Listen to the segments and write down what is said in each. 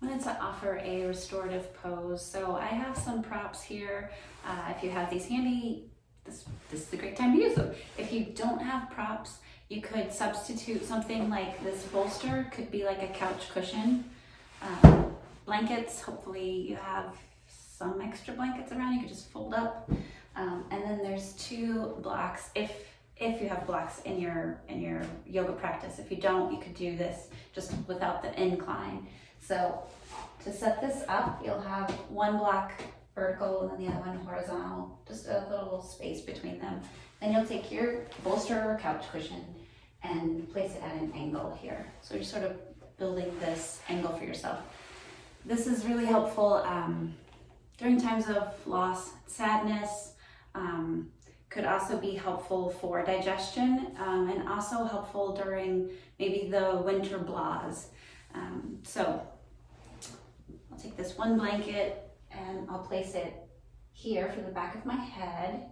wanted to offer a restorative pose. So I have some props here. If you have these handy, this is a great time to use them. If you don't have props, you could substitute something like this bolster. Could be like a couch cushion. Blankets, hopefully you have some extra blankets around, you could just fold up. And then there's two blocks, if you have blocks in your yoga practice. If you don't, you could do this just without the incline. So to set this up, you'll have one block vertical and then the other one horizontal, just a little space between them. Then you'll take your bolster or couch cushion and place it at an angle here. So you're sort of building this angle for yourself. This is really helpful during times of loss, sadness. Could also be helpful for digestion and also helpful during maybe the winter blahs. So I'll take this one blanket and I'll place it here for the back of my head.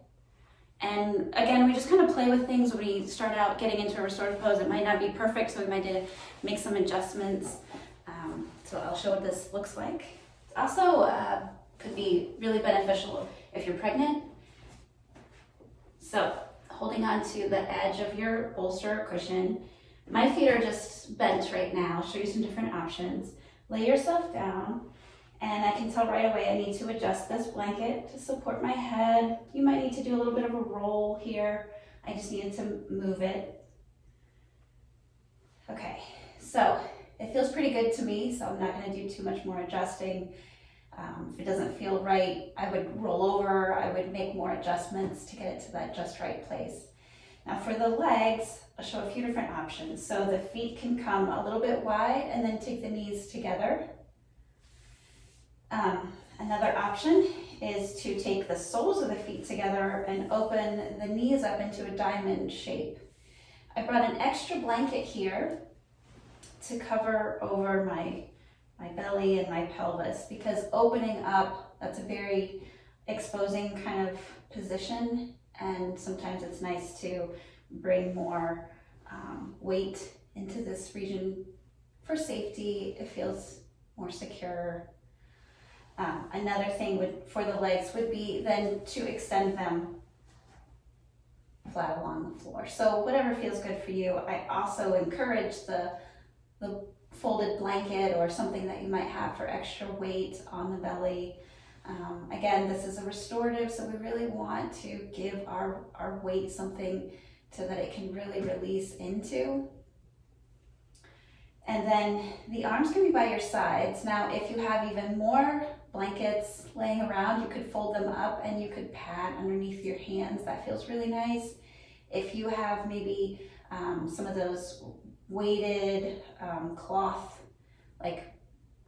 And again, we just kind of play with things when we start out getting into a restorative pose. It might not be perfect, so we might need to make some adjustments. So I'll show what this looks like. It also could be really beneficial if you're pregnant. So holding on to the edge of your bolster or cushion. My feet are just bent right now. I'll show you some different options. Lay yourself down, and I can tell right away I need to adjust this blanket to support my head. You might need to do a little bit of a roll here. I just needed to move it. Okay, so it feels pretty good to me, so I'm not going to do too much more adjusting. If it doesn't feel right, I would roll over, I would make more adjustments to get it to that just right place. Now for the legs, I'll show a few different options. So the feet can come a little bit wide and then take the knees together. Another option is to take the soles of the feet together and open the knees up into a diamond shape. I brought an extra blanket here to cover over my belly and my pelvis, because opening up, that's a very exposing kind of position, and sometimes it's nice to bring more weight into this region for safety. It feels more secure. Another thing for the legs would be then to extend them flat along the floor. So whatever feels good for you. I also encourage the folded blanket or something that you might have for extra weight on the belly. Again, this is a restorative, so we really want to give our weight something so that it can really release into. And then the arms can be by your sides. Now, if you have even more blankets laying around, you could fold them up and you could pat underneath your hands. That feels really nice. If you have maybe some of those weighted cloth, like,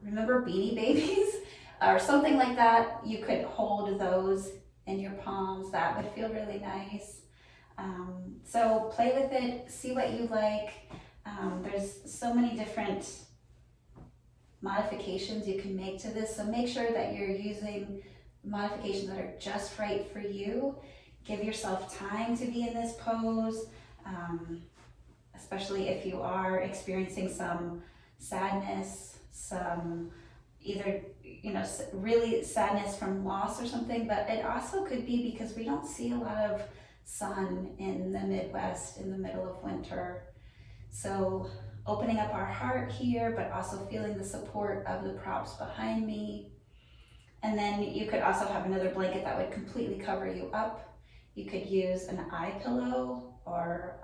remember Beanie Babies or something like that, you could hold those in your palms. That would feel really nice. So play with it, see what you like. There's so many different modifications you can make to this, so make sure that you're using modifications that are just right for you. Give yourself time to be in this pose, especially if you are experiencing some sadness, some either, really sadness from loss or something, but it also could be because we don't see a lot of sun in the Midwest in the middle of winter. So opening up our heart here, but also feeling the support of the props behind me. And then you could also have another blanket that would completely cover you up. You could use an eye pillow or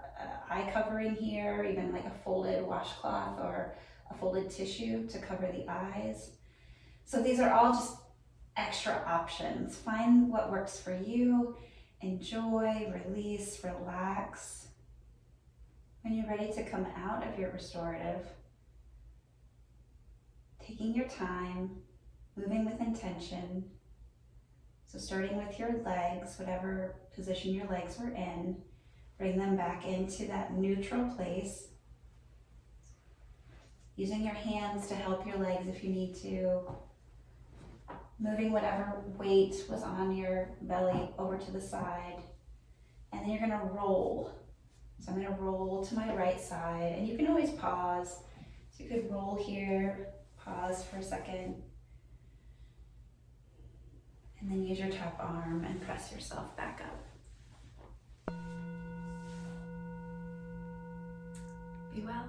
eye covering here, even like a folded washcloth or a folded tissue to cover the eyes. So these are all just extra options. Find what works for you. Enjoy, release, relax. When you're ready to come out of your restorative, taking your time, moving with intention. So starting with your legs, whatever position your legs were in, bring them back into that neutral place. Using your hands to help your legs if you need to. Moving whatever weight was on your belly over to the side. And then you're gonna roll. So I'm gonna roll to my right side, and you can always pause. So you could roll here, Pause for a second. And then use your top arm and press yourself back up. Be well.